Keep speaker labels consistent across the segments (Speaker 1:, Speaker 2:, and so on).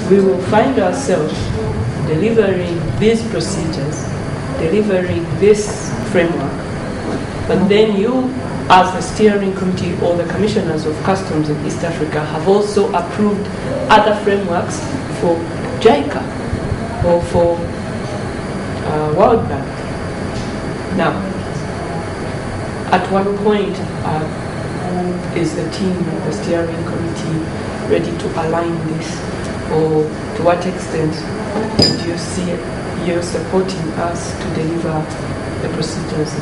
Speaker 1: we will find ourselves delivering these procedures, delivering this framework, but then you, as the steering committee or the commissioners of customs in East Africa, have also approved other frameworks for JICA or for World Bank. Now, at what point is the team, the steering committee, ready to align this? Or to what extent do you see you supporting us to deliver the procedures?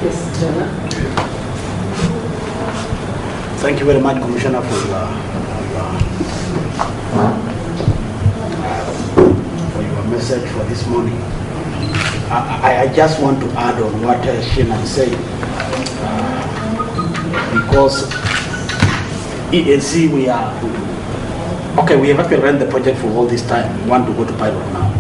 Speaker 1: Yes, Jana.
Speaker 2: Thank you very much, Commissioner, for your message for this morning. I just want to add on what Sheena said, because EAC, we have actually run the project for all this time. We want to go to pilot now.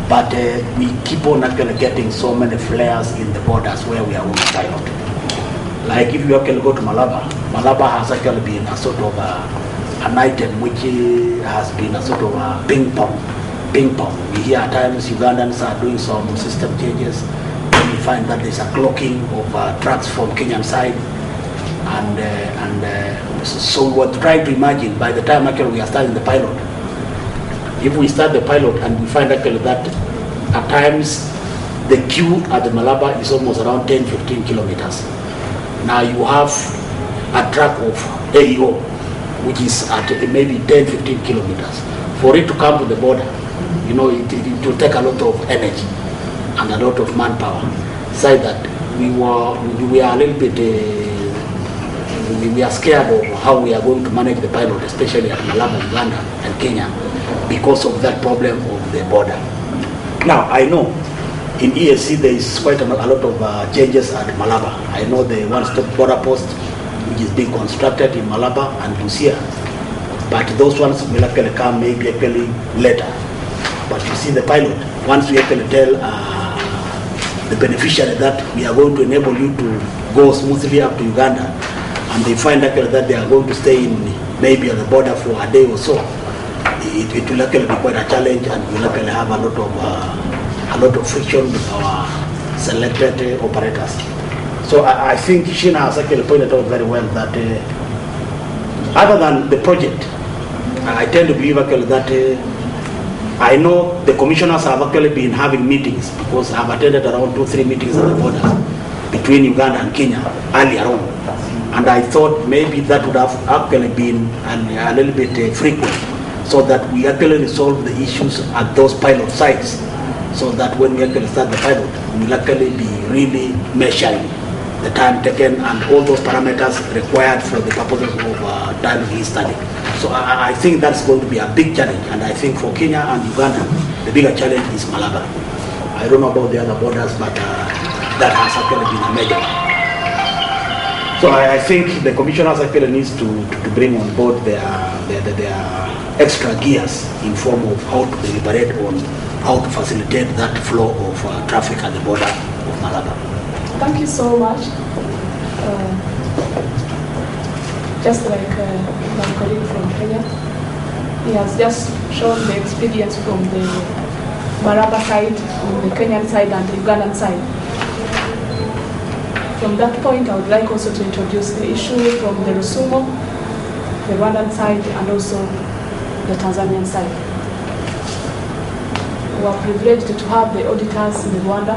Speaker 2: But we keep on actually getting so many flares in the borders where we are on pilot. Like if you actually go to Malaba, Malaba has actually been a sort of an item which has been a sort of a ping pong. We hear at times Ugandans are doing some system changes, and we find that there's a clocking of trucks from Kenyan side. So we're trying to imagine by the time actually we are starting the pilot. If we start the pilot and we find actually that at times the queue at the Malaba is almost around 10-15 kilometers. Now you have a track of AEO which is at maybe 10-15 kilometers. For it to come to the border, it will take a lot of energy and a lot of manpower. So that we are a little bit we are scared of how we are going to manage the pilot, especially at Malaba, Uganda and Kenya, because of that problem of the border. Now, I know in EAC there is quite a lot of changes at Malaba. I know the one-stop border post which is being constructed in Malaba and Busia, but those ones will actually come maybe actually later. But you see the pilot, once we actually tell the beneficiary that we are going to enable you to go smoothly up to Uganda, and they find actually that they are going to stay in maybe on the border for a day or so, it will actually be quite a challenge, and we'll actually have a lot of friction with our selected operators. So I think Sheena has actually pointed out very well that other than the project, I tend to believe actually that I know the commissioners have actually been having meetings, because I've attended around 2-3 meetings at the border between Uganda and Kenya earlier on. And I thought maybe that would have actually been a little bit frequent, so that we actually resolve the issues at those pilot sites, so that when we actually start the pilot, we will actually be really measuring the time taken and all those parameters required for the purposes of time release study. So I think that's going to be a big challenge, and I think for Kenya and Uganda, the bigger challenge is Malaba. I don't know about the other borders, but that has actually been a major one. So I think the commissioners actually needs to bring on board their extra gears in form of how to deliberate on how to facilitate that flow of traffic at the border of Malaba.
Speaker 3: Thank you so much. Just like my colleague from Kenya, he has just shown the experience from the Malaba side, on the Kenyan side and the Ugandan side. From that point, I would like also to introduce the issue from the Rusumo, the Rwandan side, and also the Tanzanian side. We are privileged to have the auditors in Rwanda,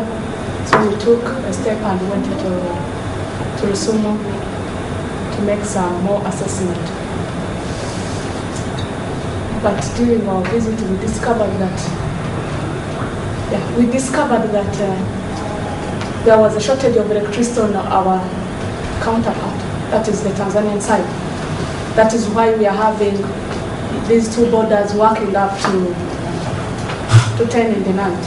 Speaker 3: so we took a step and went to Rusumo to make some more assessment. But during our visit, we discovered that, there was a shortage of electricity on our counterpart, that is the Tanzanian side. That is why we are having these two borders working up to 10 in the night.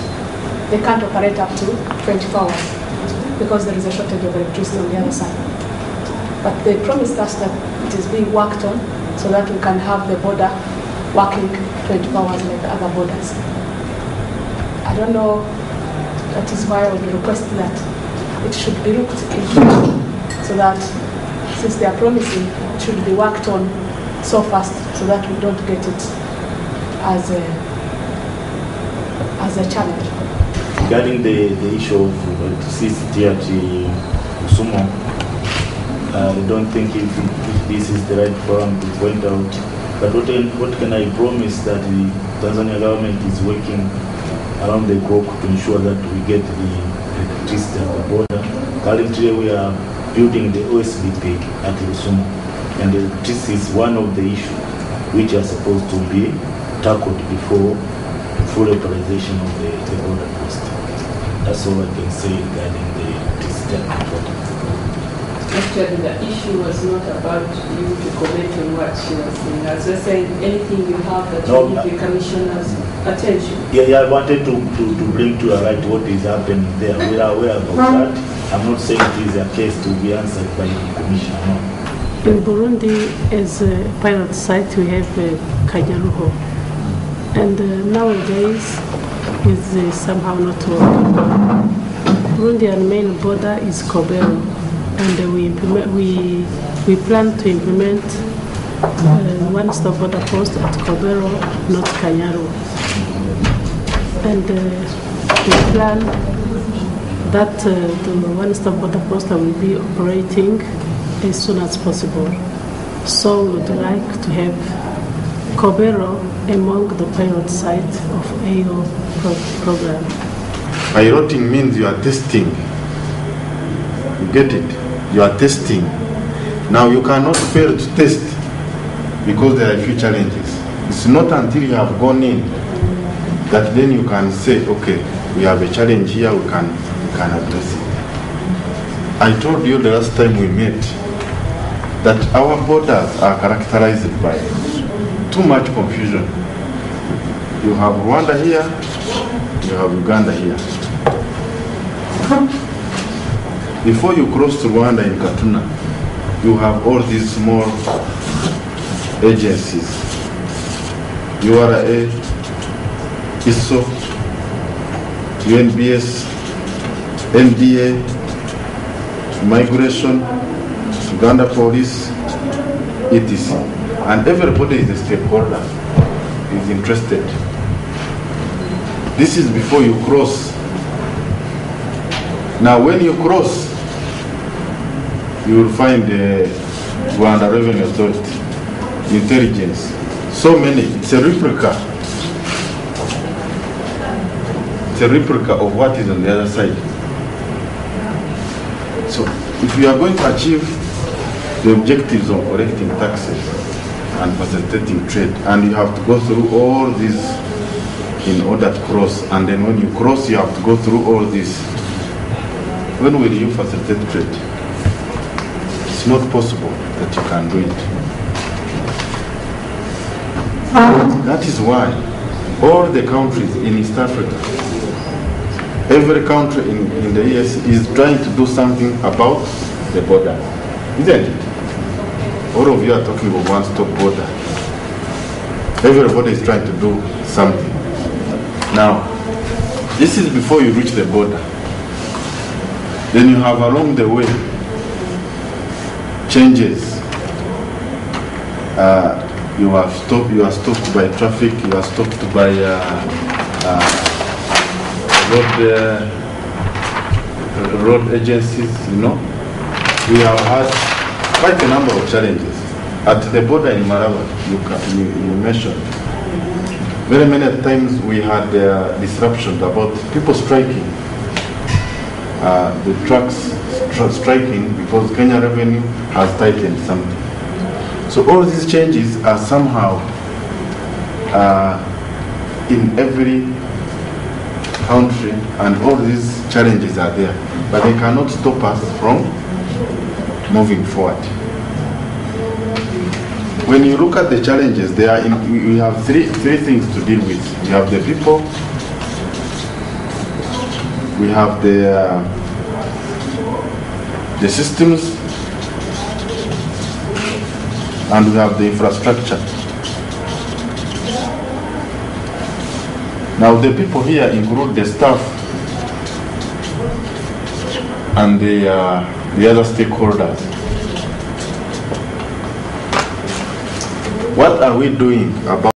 Speaker 3: They can't operate up to 24 hours because there is a shortage of electricity on the other side. But they promised us that it is being worked on so that we can have the border working 24 hours like the other borders. I don't know. That is why I would request that it should be looked into, so that since they are promising, it should be worked on so fast so that we don't get it as a challenge.
Speaker 4: Regarding the issue of toxicity at Kusumo, I don't think if this is the right forum to point out. But what can I promise that the Tanzania government is working around the clock to ensure that we get the electricity at the border. Currently we are building the OSBP at Kusumo, and the electricity is one of the issues which are supposed to be tackled before full authorization of the border post. That's all I can say regarding the electricity at the border.
Speaker 1: Actually, the issue was not about you to comment on what she was saying. As you're saying, anything you have that you need the commissioner's attention.
Speaker 4: Yeah, I wanted to bring to light what is happening there. We are aware about that. I'm not saying it is a case to be answered by the commissioner. No.
Speaker 5: In Burundi, as a pilot site, we have Kanyaruho. And nowadays, it's somehow not working. Burundian main border is Kobero. And we plan to implement one-stop border post at Kobero, not Kanyaru. And we plan that the one-stop border post will be operating as soon as possible. So we would like to have Kobero among the pilot sites of AO program.
Speaker 6: Piloting means you are testing. You get it? You are testing. Now you cannot fail to test because there are a few challenges. It's not until you have gone in that then you can say, okay, we have a challenge here, we can address it. I told you the last time we met that our borders are characterized by too much confusion. You have Rwanda here, you have Uganda here. Before you cross to Rwanda in Katuna, you have all these small agencies. URA, ISO, UNBS, NDA, Migration, Uganda Police, etc. And everybody is a stakeholder, is interested. This is before you cross. Now when you cross, you will find the Rwanda Revenue Authority, intelligence, so many. It's a replica. It's a replica of what is on the other side. So if you are going to achieve the objectives of collecting taxes and facilitating trade, and you have to go through all this in order to cross, and then when you cross, you have to go through all this. When will you facilitate trade? It's not possible that you can do it. That is why all the countries in East Africa, every country in the EAC is trying to do something about the border, isn't it? All of you are talking about one-stop border. Everybody is trying to do something. Now, this is before you reach the border. Then you have along the way changes. You are stopped by traffic, you are stopped by road agencies, you know. We have had quite a number of challenges. At the border in Maraba, you mentioned, very many times we had disruptions about people striking. The trucks striking because Kenya Revenue has tightened something. So all these changes are somehow in every country, and all these challenges are there, but they cannot stop us from moving forward. When you look at the challenges, we have three things to deal with. We have the people, we have the systems, and we have the infrastructure. Now the people here include the staff and the other stakeholders. What are we doing about